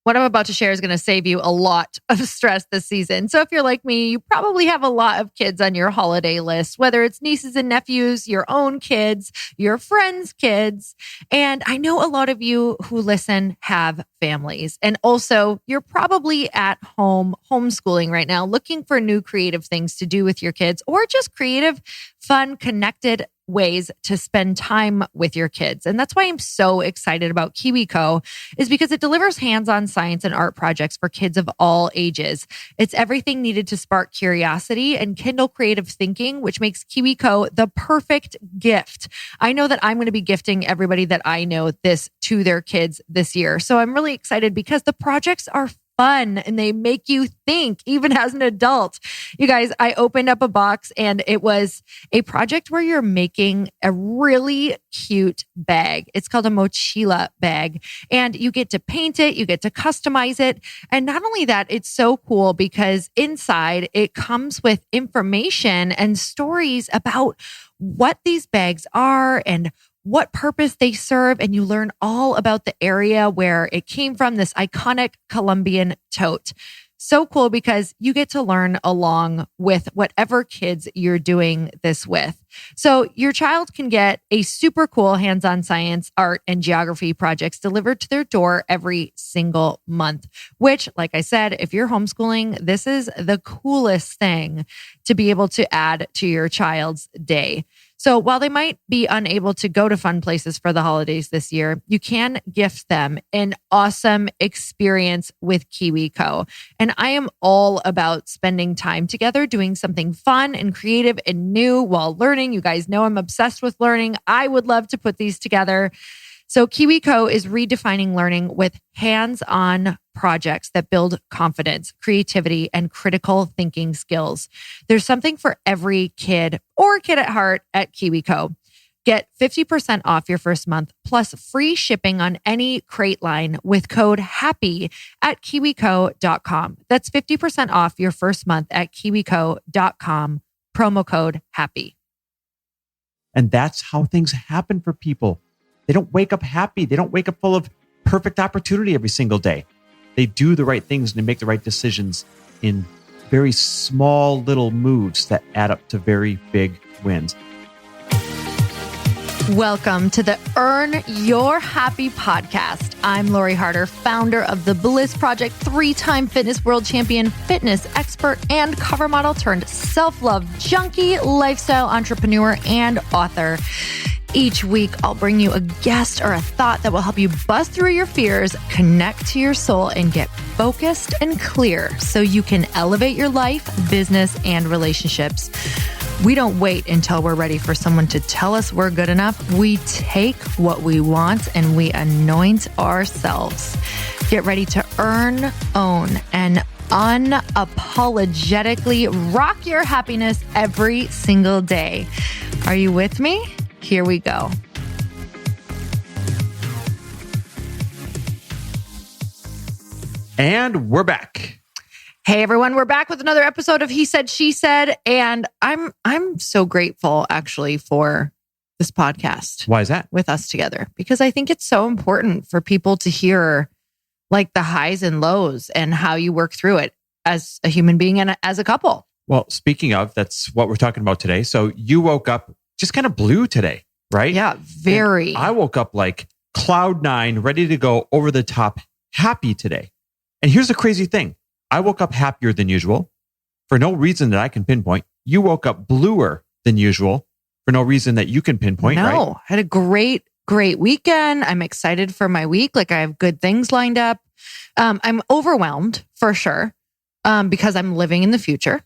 What I'm about to share is going to save you a lot of stress this season. So if you're like me, you probably have a lot of kids on your holiday list, whether it's nieces and nephews, your own kids, your friends' kids. And I know a lot of you who listen have families. And also, you're probably at home homeschooling right now, looking for new creative things to do with your kids or just creative, fun, connected ways to spend time with your kids. And that's why I'm so excited about KiwiCo, is because it delivers hands-on science and art projects for kids of all ages. It's everything needed to spark curiosity and kindle creative thinking, which makes KiwiCo the perfect gift. I know that I'm going to be gifting everybody that I know this to their kids this year. So I'm really excited because the projects are fun and they make you think even as an adult. You guys, I opened up a box and it was a project where you're making a really cute bag. It's called a mochila bag and you get to paint it, you get to customize it. And not only that, it's so cool because inside it comes with information and stories about what these bags are and what purpose they serve, and you learn all about the area where it came from, this iconic Colombian tote. So cool because you get to learn along with whatever kids you're doing this with. So your child can get a super cool hands-on science, art, and geography projects delivered to their door every single month, which, like I said, if you're homeschooling, this is the coolest thing to be able to add to your child's day. So while they might be unable to go to fun places for the holidays this year, you can gift them an awesome experience with KiwiCo. And I am all about spending time together, doing something fun and creative and new while learning. You guys know I'm obsessed with learning. I would love to put these together. So KiwiCo is redefining learning with hands-on projects that build confidence, creativity, and critical thinking skills. There's something for every kid or kid at heart at KiwiCo. Get 50% off your first month plus free shipping on any crate line with code HAPPY at kiwico.com. That's 50% off your first month at kiwico.com, promo code HAPPY. And that's how things happen for people. They don't wake up happy. They don't wake up full of perfect opportunity every single day. They do the right things and they make the right decisions in very small little moves that add up to very big wins. Welcome to the Earn Your Happy podcast. I'm Lori Harder, founder of The Bliss Project, 3-time fitness world champion, fitness expert, and cover model turned self-love junkie, lifestyle entrepreneur, and author. Each week, I'll bring you a guest or a thought that will help you bust through your fears, connect to your soul, and get focused and clear so you can elevate your life, business, and relationships. We don't wait until we're ready for someone to tell us we're good enough. We take what we want and we anoint ourselves. Get ready to earn, own, and unapologetically rock your happiness every single day. Are you with me? Here we go. And we're back. Hey everyone, we're back with another episode of He Said, She Said, and I'm so grateful actually for this podcast. Why is that? With us together, because I think it's so important for people to hear like the highs and lows and how you work through it as a human being and as a couple. Well, speaking of, that's what we're talking about today. So you woke up just kind of blue today, right? Yeah, very. And I woke up like cloud 9, ready to go over the top, happy today. And here's the crazy thing. I woke up happier than usual for no reason that I can pinpoint. You woke up bluer than usual for no reason that you can pinpoint, right? No, I had a great weekend. I'm excited for my week. Like I have good things lined up. I'm overwhelmed for sure because I'm living in the future.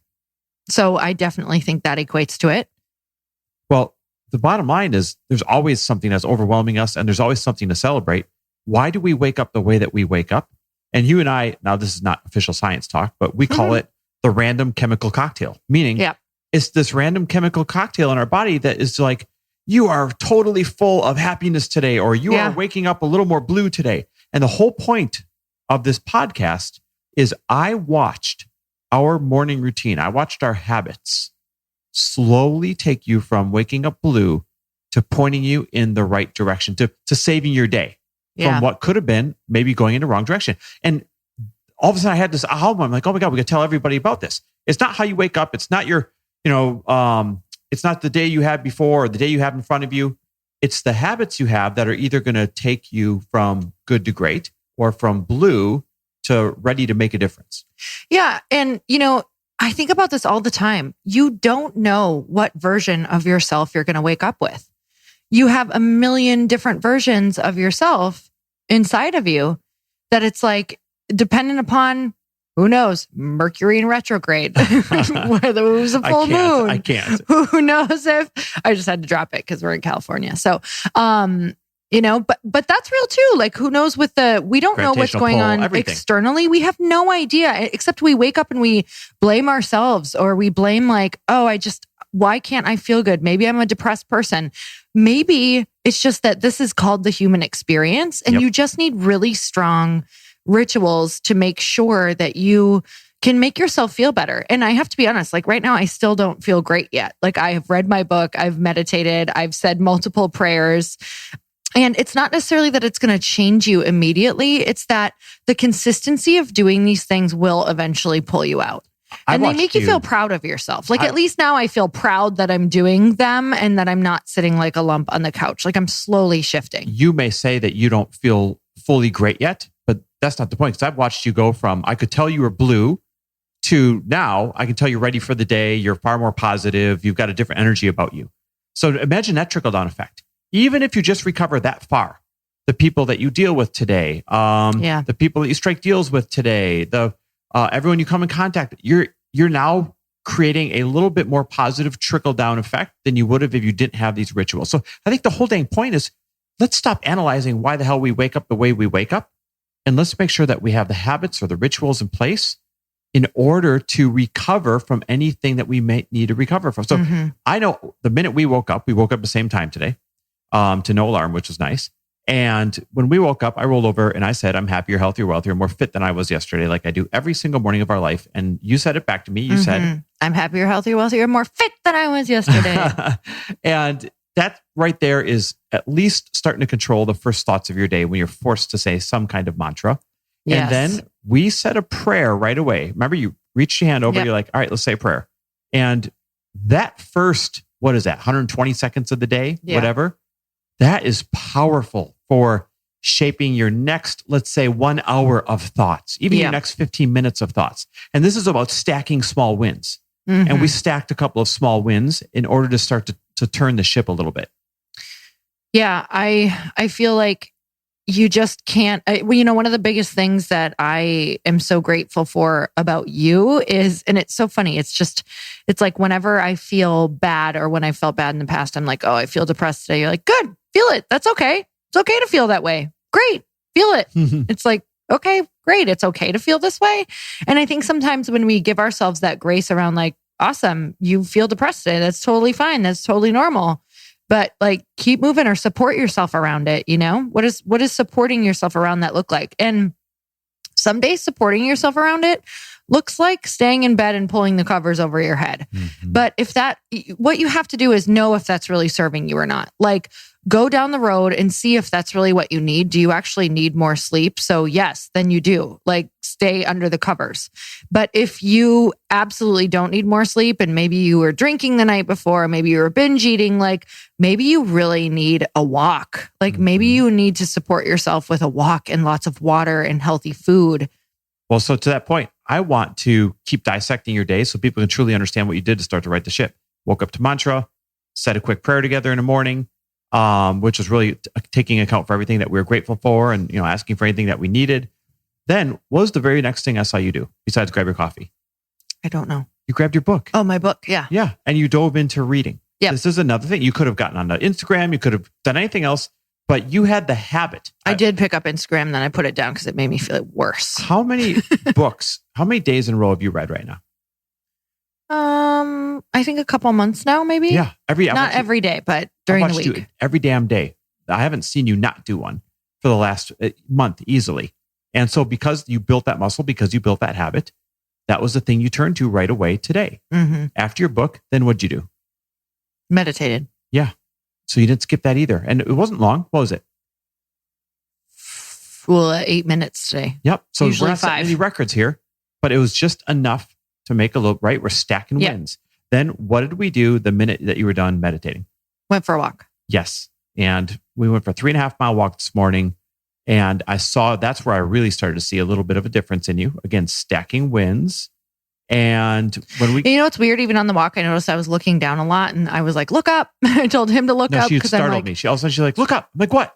So I definitely think that equates to it. Well, the bottom line is there's always something that's overwhelming us and there's always something to celebrate. Why do we wake up the way that we wake up? And you and I, now this is not official science talk, but we call it the random chemical cocktail, meaning it's this random chemical cocktail in our body that is like, you are totally full of happiness today, or you are waking up a little more blue today. And the whole point of this podcast is I watched our morning routine. I watched our habits slowly take you from waking up blue to pointing you in the right direction, to saving your day. from what could have been maybe going in the wrong direction. And all of a sudden I had this aha moment. I'm like, oh my God, we got to tell everybody about this. It's not how you wake up. It's not your, it's not the day you had before or the day you have in front of you. It's the habits you have that are either going to take you from good to great or from blue to ready to make a difference. Yeah. And, I think about this all the time. You don't know what version of yourself you're going to wake up with. You have a million different versions of yourself inside of you that it's like, dependent upon, who knows, Mercury in retrograde, whether it was a full moon. I can't. Who knows if, I just had to drop it because we're in California. So, but that's real too. Like, who knows we don't know what's going on externally. We have no idea, except we wake up and we blame ourselves, or we blame like, why can't I feel good? Maybe I'm a depressed person. Maybe it's just that this is called the human experience, and you just need really strong rituals to make sure that you can make yourself feel better. And I have to be honest, like right now, I still don't feel great yet. Like, I have read my book, I've meditated, I've said multiple prayers. And it's not necessarily that it's going to change you immediately. It's that the consistency of doing these things will eventually pull you out. And they make you feel proud of yourself. Like, at least now I feel proud that I'm doing them and that I'm not sitting like a lump on the couch. Like, I'm slowly shifting. You may say that you don't feel fully great yet, but that's not the point. Because I've watched you go from, I could tell you were blue, to now I can tell you're ready for the day. You're far more positive. You've got a different energy about you. So imagine that trickle down effect. Even if you just recover that far, the people that you deal with today, the people that you strike deals with today, everyone you come in contact, you're now creating a little bit more positive trickle down effect than you would have if you didn't have these rituals. So I think the whole dang point is, let's stop analyzing why the hell we wake up the way we wake up, and let's make sure that we have the habits or the rituals in place in order to recover from anything that we may need to recover from. So I know the minute we woke up the same time today. To no alarm, which was nice. And when we woke up, I rolled over and I said, I'm happier, healthier, wealthier, more fit than I was yesterday, like I do every single morning of our life. And you said it back to me. You said, I'm happier, healthier, wealthier, more fit than I was yesterday. And that right there is at least starting to control the first thoughts of your day when you're forced to say some kind of mantra. Yes. And then we said a prayer right away. Remember, you reached your hand over, you're like, all right, let's say a prayer. And that first, 120 seconds of the day, whatever, that is powerful for shaping your next, let's say, 1 hour of thoughts, even your next 15 minutes of thoughts. And this is about stacking small wins. And we stacked a couple of small wins in order to start to turn the ship a little bit. Yeah, I feel like you just can't. One of the biggest things that I am so grateful for about you is, and it's so funny, it's like whenever I feel bad, or when I felt bad in the past, I'm like, oh, I feel depressed today. You're like, good, feel it. That's okay. It's okay to feel that way. Great, feel it. It's like, okay, great. It's okay to feel this way. And I think sometimes when we give ourselves that grace around like, awesome, you feel depressed today, that's totally fine. That's totally normal. But like, keep moving or support yourself around it. What is supporting yourself around that look like? And some days supporting yourself around it looks like staying in bed and pulling the covers over your head. But what you have to do is know if that's really serving you or not. Like, go down the road and see if that's really what you need. Do you actually need more sleep? So yes, then you do. Like, stay under the covers. But if you absolutely don't need more sleep, and maybe you were drinking the night before, maybe you were binge eating, like maybe you really need a walk. Like maybe you need to support yourself with a walk and lots of water and healthy food. Well, so to that point, I want to keep dissecting your day so people can truly understand what you did to start to right the ship. Woke up to mantra, said a quick prayer together in the morning, which was really taking account for everything that we were grateful for, and asking for anything that we needed. Then what was the very next thing I saw you do besides grab your coffee? I don't know. You grabbed your book. Oh, my book. Yeah. Yeah. And you dove into reading. Yeah. This is another thing. You could have gotten on Instagram. You could have done anything else, but you had the habit. I did pick up Instagram, then I put it down because it made me feel worse. How many books, how many days in a row have you read right now? I think a couple months now, maybe. Yeah. Not every day, but during the week. You every damn day. I haven't seen you not do one for the last month easily. And so because you built that muscle, because you built that habit, that was the thing you turned to right away today. After your book, then what'd you do? Meditated. Yeah. So you didn't skip that either. And it wasn't long. What was it? Well, 8 minutes today. Yep. So Usually we're not setting any records here, but it was just enough to make a loop, right? We're stacking wins. Then what did we do the minute that you were done meditating? Went for a walk. Yes. And we went for a 3.5 mile walk this morning. And I saw that's where I really started to see a little bit of a difference in you. Again, stacking wins. And when we, it's weird. Even on the walk, I noticed I was looking down a lot, and I was like, "Look up!" I told him to look up. She startled me. All of a sudden, she's like, "Look up!" I'm like, "What?"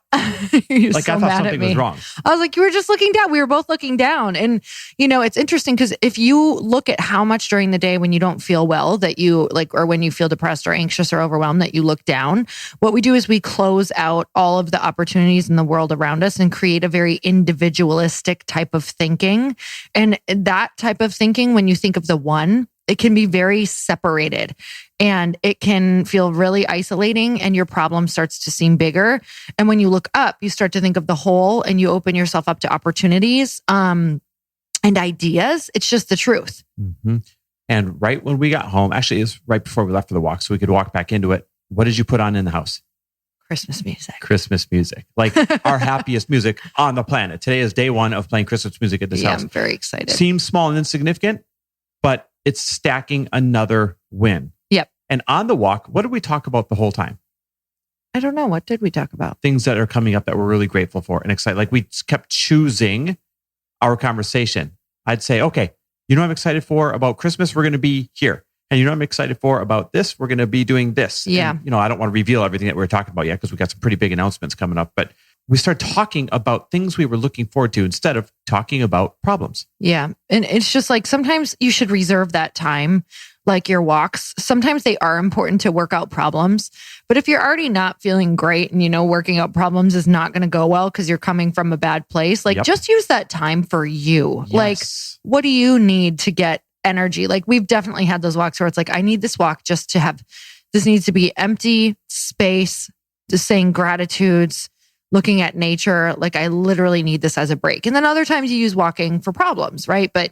You're like so I thought mad something at me. was wrong. I was like, "You were just looking down." We were both looking down, and it's interesting because if you look at how much during the day when you don't feel well that you like, or when you feel depressed or anxious or overwhelmed that you look down, what we do is we close out all of the opportunities in the world around us and create a very individualistic type of thinking. And that type of thinking, when you think of the one, it can be very separated and it can feel really isolating, and your problem starts to seem bigger. And when you look up, you start to think of the whole and you open yourself up to opportunities and ideas. It's just the truth. Mm-hmm. And right when we got home, actually, it was right before we left for the walk, so we could walk back into it. What did you put on in the house? Christmas music. Christmas music. Like our happiest music on the planet. Today is day one of playing Christmas music at this house. I'm very excited. Seems small and insignificant, but it's stacking another win. Yep. And on the walk, what did we talk about the whole time? I don't know. What did we talk about? Things that are coming up that we're really grateful for and excited. Like we kept choosing our conversation. I'd say, okay, I'm excited for about Christmas, we're going to be here. And I'm excited for about this, we're going to be doing this. Yeah. And, I don't want to reveal everything that we're talking about yet because we got some pretty big announcements coming up. But we start talking about things we were looking forward to instead of talking about problems. Yeah. And it's just like, sometimes you should reserve that time, like your walks. Sometimes they are important to work out problems. But if you're already not feeling great and working out problems is not going to go well because you're coming from a bad place, like just use that time for you. Yes. Like, what do you need to get energy? Like we've definitely had those walks where it's like, I need this walk just to have, this needs to be empty space, just saying gratitudes, looking at nature. Like I literally need this as a break. And then other times you use walking for problems, right? But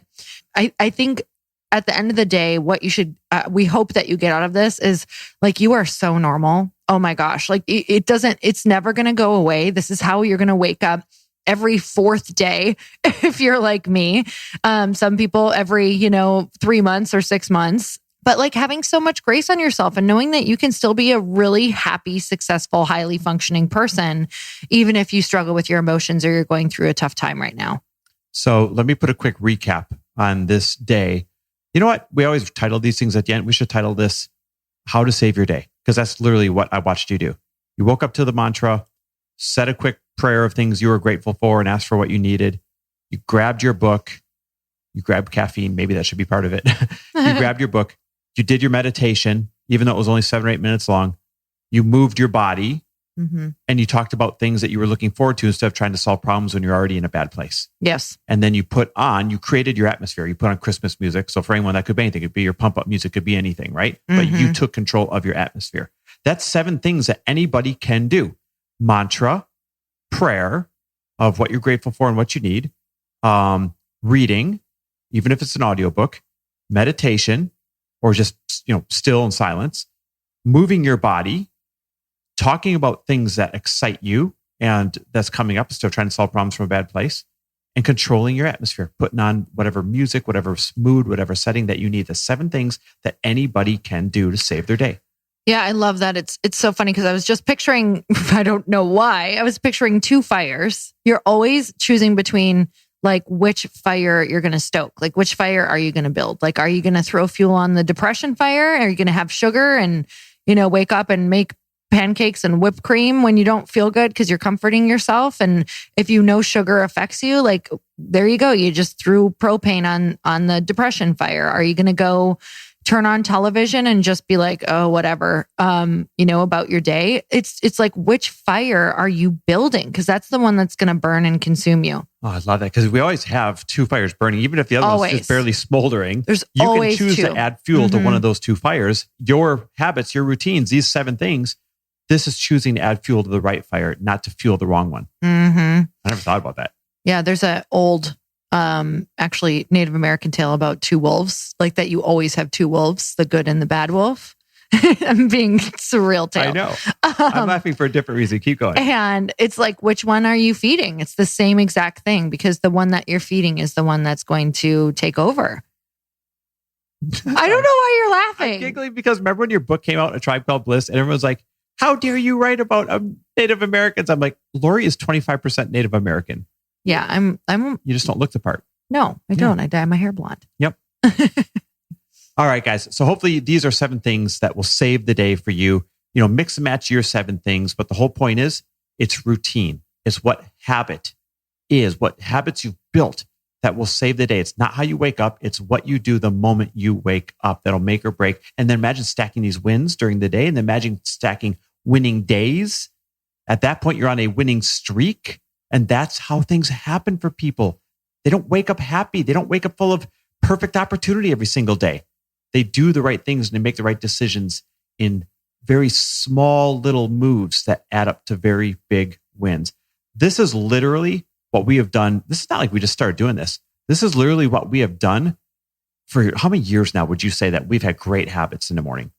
I think at the end of the day, what you should, we hope that you get out of this is like, you are so normal. Oh my gosh. Like it's never going to go away. This is how you're going to wake up every fourth day. If you're like me, some people every, 3 months or 6 months. But like having so much grace on yourself and knowing that you can still be a really happy, successful, highly functioning person, even if you struggle with your emotions or you're going through a tough time right now. So let me put a quick recap on this day. You know what? We always title these things at the end. We should title this How to Save Your Day, because that's literally what I watched you do. You woke up to the mantra, said a quick prayer of things you were grateful for and asked for what you needed. You grabbed your book. You grabbed caffeine. Maybe that should be part of it. You grabbed your book. You did your meditation, even though it was only 7 or 8 minutes long. You moved your body and you talked about things that you were looking forward to instead of trying to solve problems when you're already in a bad place. Yes. And then you created your atmosphere. You put on Christmas music. So for anyone, that could be anything. It could be your pump up music, could be anything, right? But you took control of your atmosphere. That's 7 things that anybody can do. Mantra, prayer of what you're grateful for and what you need. Reading, even if it's an audiobook, meditation, or just, still in silence, moving your body, talking about things that excite you and that's coming up, still trying to solve problems from a bad place, and controlling your atmosphere, putting on whatever music, whatever mood, whatever setting that you need. The 7 things that anybody can do to save their day. Yeah, I love that. It's so funny because I was just picturing, I don't know why, I was picturing 2 fires. You're always choosing between like which fire you're going to stoke. Like which fire are you going to build? Like, are you going to throw fuel on the depression fire? Are you going to have sugar and, wake up and make pancakes and whipped cream when you don't feel good because you're comforting yourself? And if sugar affects you, like there you go. You just threw propane on the depression fire. Are you going to go turn on television and just be like, oh, whatever, about your day? It's like, which fire are you building? Because that's the one that's going to burn and consume you. Oh, I love that, because we always have 2 fires burning, even if the other one's just barely smoldering. You can choose to add fuel to one of those 2 fires. Your habits, your routines, these 7 things, this is choosing to add fuel to the right fire, not to fuel the wrong one. I never thought about that. Yeah, there's an old, actually Native American tale about 2 wolves, like that you always have 2 wolves, the good and the bad wolf. I'm being surreal tale. I know. I'm laughing for a different reason. Keep going. And it's like, which one are you feeding? It's the same exact thing, because the one that you're feeding is the one that's going to take over. I don't know why you're laughing. I'm giggling because remember when your book came out, A Tribe Called Bliss, and everyone was like, how dare you write about Native Americans? I'm like, Lori is 25% Native American. Yeah, I'm. You just don't look the part. No, I don't. I dye my hair blonde. Yep. All right, guys. So hopefully these are 7 things that will save the day for you. You know, mix and match your 7 things. But the whole point is it's routine. It's what habit is, what habits you've built that will save the day. It's not how you wake up. It's what you do the moment you wake up that'll make or break. And then imagine stacking these wins during the day, and then imagine stacking winning days. At that point, you're on a winning streak. And that's how things happen for people. They don't wake up happy. They don't wake up full of perfect opportunity every single day. They do the right things and they make the right decisions in very small little moves that add up to very big wins. This is literally what we have done. This is not like we just started doing this. This is literally what we have done for how many years now would you say that we've had great habits in the morning?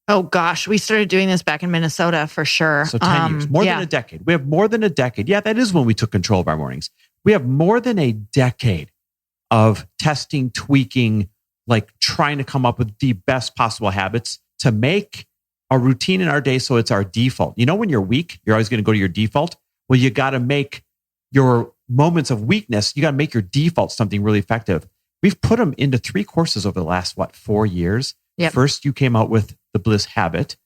Oh gosh, we started doing this back in Minnesota for sure. So 10 years, more than a decade. We have more than a decade. Yeah, that is when we took control of our mornings. We have more than a decade of testing, tweaking, like trying to come up with the best possible habits to make a routine in our day so it's our default. You know, when you're weak, you're always going to go to your default. Well, you got to make your moments of weakness, you got to make your default something really effective. We've put them into 3 courses over the last, 4 years? Yep. First, you came out with the Bliss Habit.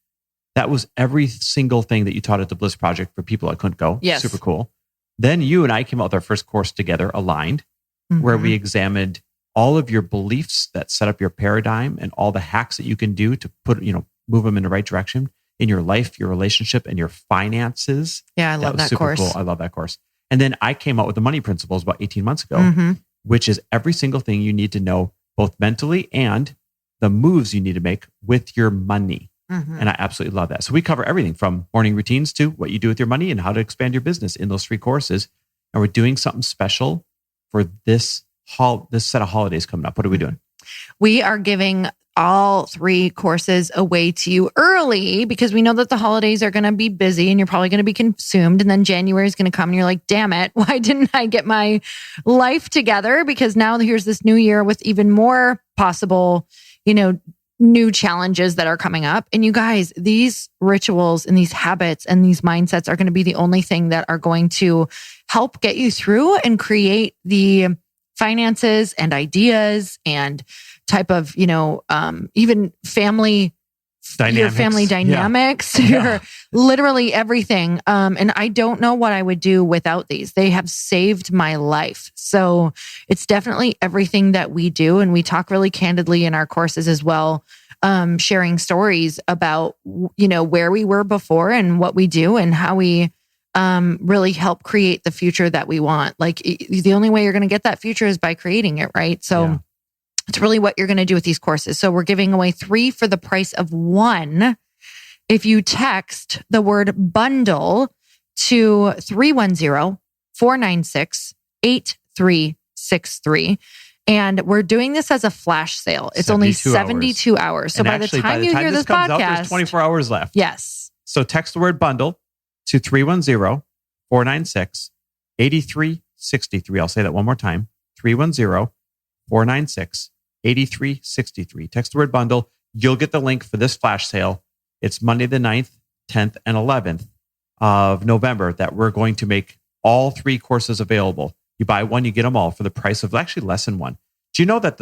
That was every single thing that you taught at the Bliss Project for people that couldn't go. Yes. Super cool. Then you and I came out with our first course together, Aligned, where we examined all of your beliefs that set up your paradigm and all the hacks that you can do to move them in the right direction in your life, your relationship, and your finances. Yeah, I love that course. Cool. I love that course. And then I came out with the Money Principles about 18 months ago, which is every single thing you need to know, both mentally and the moves you need to make with your money. And I absolutely love that. So we cover everything from morning routines to what you do with your money and how to expand your business in those 3 courses. And we're doing something special for this set of holidays coming up. What are we doing? We are giving all 3 courses away to you early because we know that the holidays are going to be busy and you're probably going to be consumed. And then January is going to come and you're like, damn it, why didn't I get my life together? Because now here's this new year with even more possible, new challenges that are coming up. And you guys, these rituals and these habits and these mindsets are going to be the only thing that are going to help get you through and create the finances and ideas and type of, even family dynamics. Your family dynamics, your literally everything. And I don't know what I would do without these. They have saved my life. So it's definitely everything that we do. And we talk really candidly in our courses as well, sharing stories about, where we were before and what we do and how we really help create the future that we want. Like the only way you're going to get that future is by creating it, right? So it's really what you're going to do with these courses. So we're giving away 3 for the price of 1. If you text the word bundle to 310-496-8363. And we're doing this as a flash sale. It's only 72 hours. So and by the time you hear this podcast, there's 24 hours left. Yes. So text the word bundle to 310-496-8363. I'll say that one more time. 310-496-8363. Text the word bundle. You'll get the link for this flash sale. It's Monday the 9th, 10th, and 11th of November that we're going to make all 3 courses available. You buy one, you get them all for the price of actually less than one. Do you know that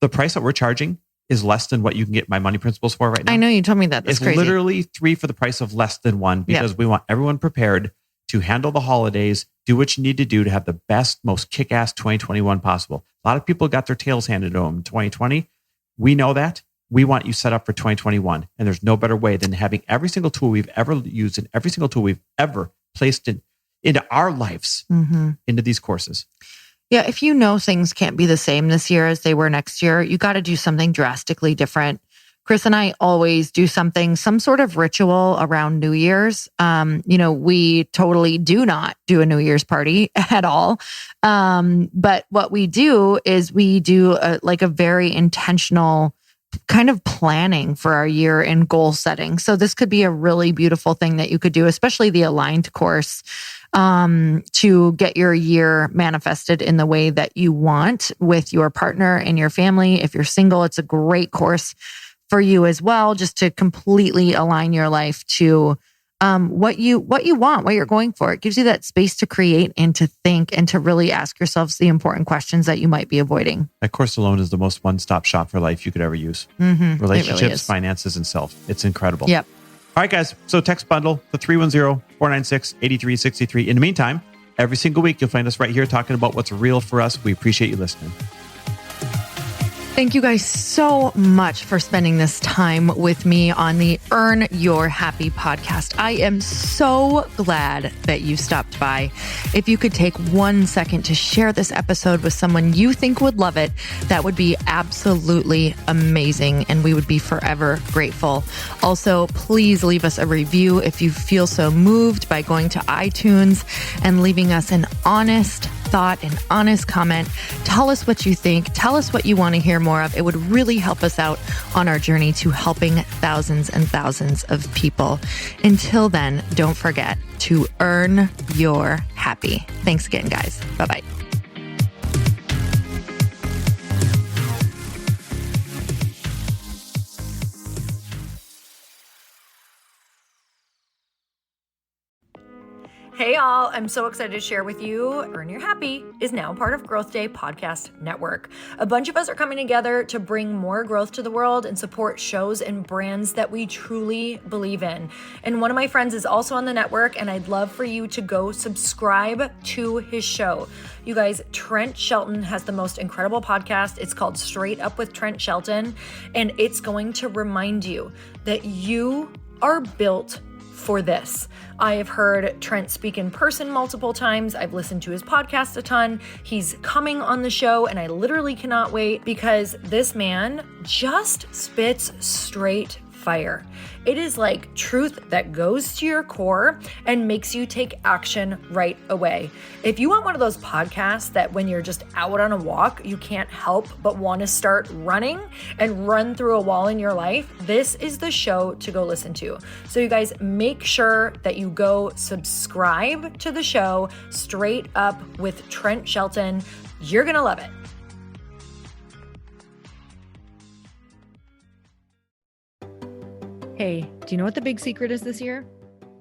the price that we're charging is less than what you can get my Money Principles for right now? I know, you told me that. That's it's crazy. Literally 3 for the price of less than 1 because we want everyone prepared to handle the holidays, do what you need to do to have the best, most kick-ass 2021 possible. A lot of people got their tails handed to them in 2020. We know that. We want you set up for 2021. And there's no better way than having every single tool we've ever used and every single tool we've ever placed into our lives, into these courses. Yeah, if you know things can't be the same this year as they were next year, you got to do something drastically different. Chris and I always do some sort of ritual around New Year's. We totally do not do a New Year's party at all. But what we do is we do a very intentional kind of planning for our year and goal setting. So this could be a really beautiful thing that you could do, especially the aligned course, to get your year manifested in the way that you want with your partner and your family. If you're single, it's a great course for you as well, just to completely align your life to what you want, what you're going for. It gives you that space to create and to think and to really ask yourselves the important questions that you might be avoiding. That course alone is the most one-stop shop for life you could ever use. Relationships, really finances, and self. It's incredible. Yep. All right, guys. So text bundle to 310-496-8363. In the meantime, every single week, you'll find us right here talking about what's real for us. We appreciate you listening. Thank you guys so much for spending this time with me on the Earn Your Happy podcast. I am so glad that you stopped by. If you could take 1 second to share this episode with someone you think would love it, that would be absolutely amazing, and we would be forever grateful. Also, please leave us a review if you feel so moved by going to iTunes and leaving us an honest thought, an honest comment. Tell us what you think. Tell us what you want to hear more of. It would really help us out on our journey to helping thousands and thousands of people. Until then, don't forget to earn your happy. Thanks again, guys. Bye-bye. Hey all, I'm so excited to share with you, Earn Your Happy is now part of Growth Day Podcast Network. A bunch of us are coming together to bring more growth to the world and support shows and brands that we truly believe in. And one of my friends is also on the network, and I'd love for you to go subscribe to his show. You guys, Trent Shelton has the most incredible podcast. It's called Straight Up with Trent Shelton, and it's going to remind you that you are built for this. I have heard Trent speak in person multiple times. I've listened to his podcast a ton. He's coming on the show, and I literally cannot wait because this man just spits straight fire. It is like truth that goes to your core and makes you take action right away. If you want one of those podcasts that when you're just out on a walk, you can't help but want to start running and run through a wall in your life, this is the show to go listen to. So you guys, make sure that you go subscribe to the show, Straight Up with Trent Shelton. You're going to love it. Hey, do you know what the big secret is this year?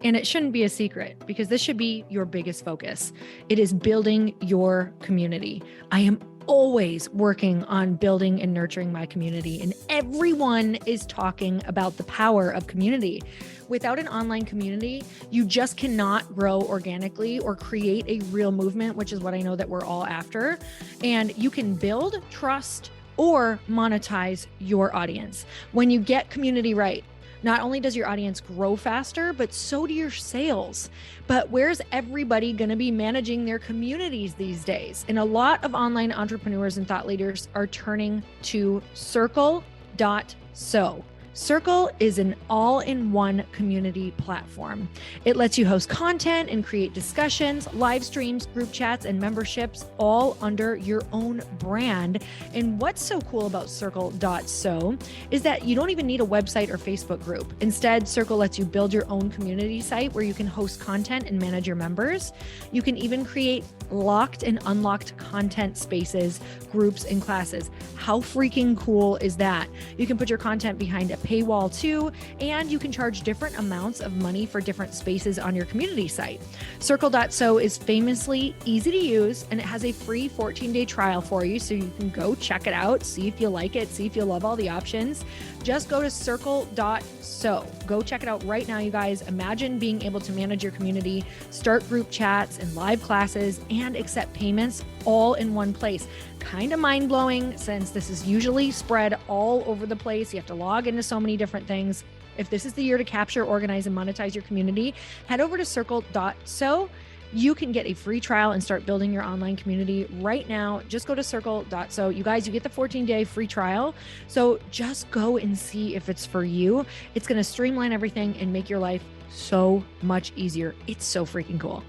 And it shouldn't be a secret because this should be your biggest focus. It is building your community. I am always working on building and nurturing my community, and everyone is talking about the power of community. Without an online community, you just cannot grow organically or create a real movement, which is what I know that we're all after. And you can build trust or monetize your audience. When you get community right, not only does your audience grow faster, but so do your sales. But where's everybody going to be managing their communities these days? And a lot of online entrepreneurs and thought leaders are turning to Circle.so. Circle is an all-in-one community platform. It lets you host content and create discussions, live streams, group chats, and memberships all under your own brand. And what's so cool about Circle.so is that you don't even need a website or Facebook group. Instead, Circle lets you build your own community site where you can host content and manage your members. You can even create locked and unlocked content spaces, groups, and classes. How freaking cool is that? You can put your content behind a paywall too, and you can charge different amounts of money for different spaces on your community site. Circle.so is famously easy to use, and it has a free 14-day trial for you, so you can go check it out, see if you like it, see if you love all the options. Just go to Circle.so. Go check it out right now, you guys. Imagine being able to manage your community, start group chats and live classes, and accept payments all in one place. Kind of mind-blowing since this is usually spread all over the place. You have to log into so many different things. If this is the year to capture, organize, and monetize your community, head over to Circle.so. You can get a free trial and start building your online community right now. Just go to Circle.so. You guys, you get the 14-day free trial. So just go and see if it's for you. It's going to streamline everything and make your life so much easier. It's so freaking cool.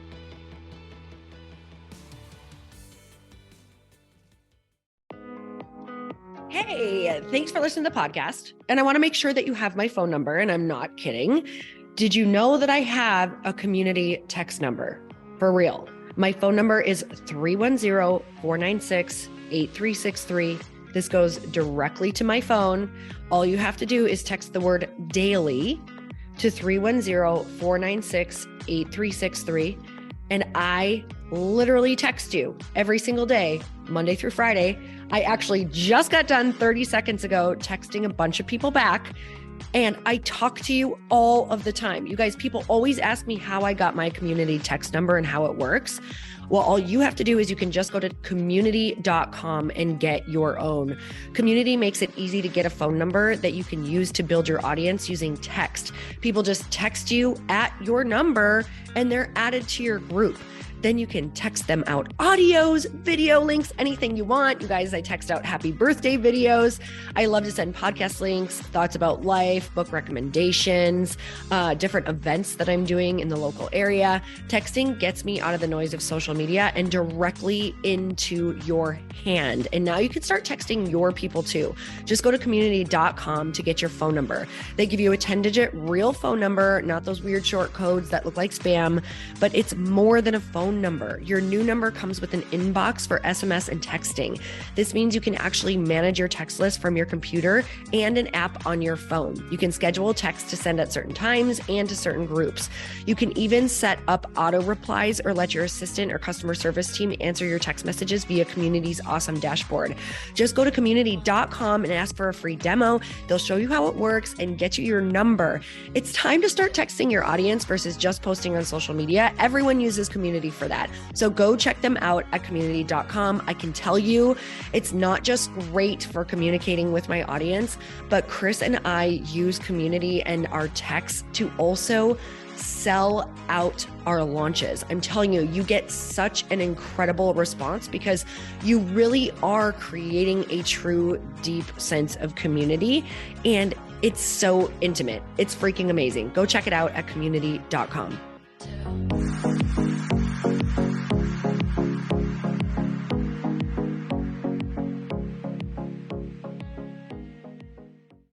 Hey, thanks for listening to the podcast. And I want to make sure that you have my phone number, and I'm not kidding. Did you know that I have a community text number? For real. My phone number is 310-496-8363. This goes directly to my phone. All you have to do is text the word daily to 310-496-8363. And I literally text you every single day, Monday through Friday. I actually just got done 30 seconds ago texting a bunch of people back, and I talk to you all of the time. You guys, people always ask me how I got my community text number and how it works. Well, all you have to do is you can just go to community.com and get your own. Community makes it easy to get a phone number that you can use to build your audience using text. People just text you at your number and they're added to your group. Then you can text them out audios, video links, anything you want. You guys, I text out happy birthday videos. I love to send podcast links, thoughts about life, book recommendations, different events that I'm doing in the local area. Texting gets me out of the noise of social media and directly into your hand. And now you can start texting your people too. Just go to community.com to get your phone number. They give you a 10-digit real phone number, not those weird short codes that look like spam, but it's more than a phone number. Your new number comes with an inbox for SMS and texting. This means you can actually manage your text list from your computer and an app on your phone. You can schedule text to send at certain times and to certain groups. You can even set up auto replies or let your assistant or customer service team answer your text messages via Community's awesome dashboard. Just go to community.com and ask for a free demo. They'll show you how it works and get you your number. It's time to start texting your audience versus just posting on social media. Everyone uses Community for that. So go check them out at community.com. I can tell you it's not just great for communicating with my audience, but Chris and I use Community and our texts to also sell out our launches. I'm telling you, you get such an incredible response because you really are creating a true, deep sense of community. And it's so intimate. It's freaking amazing. Go check it out at community.com.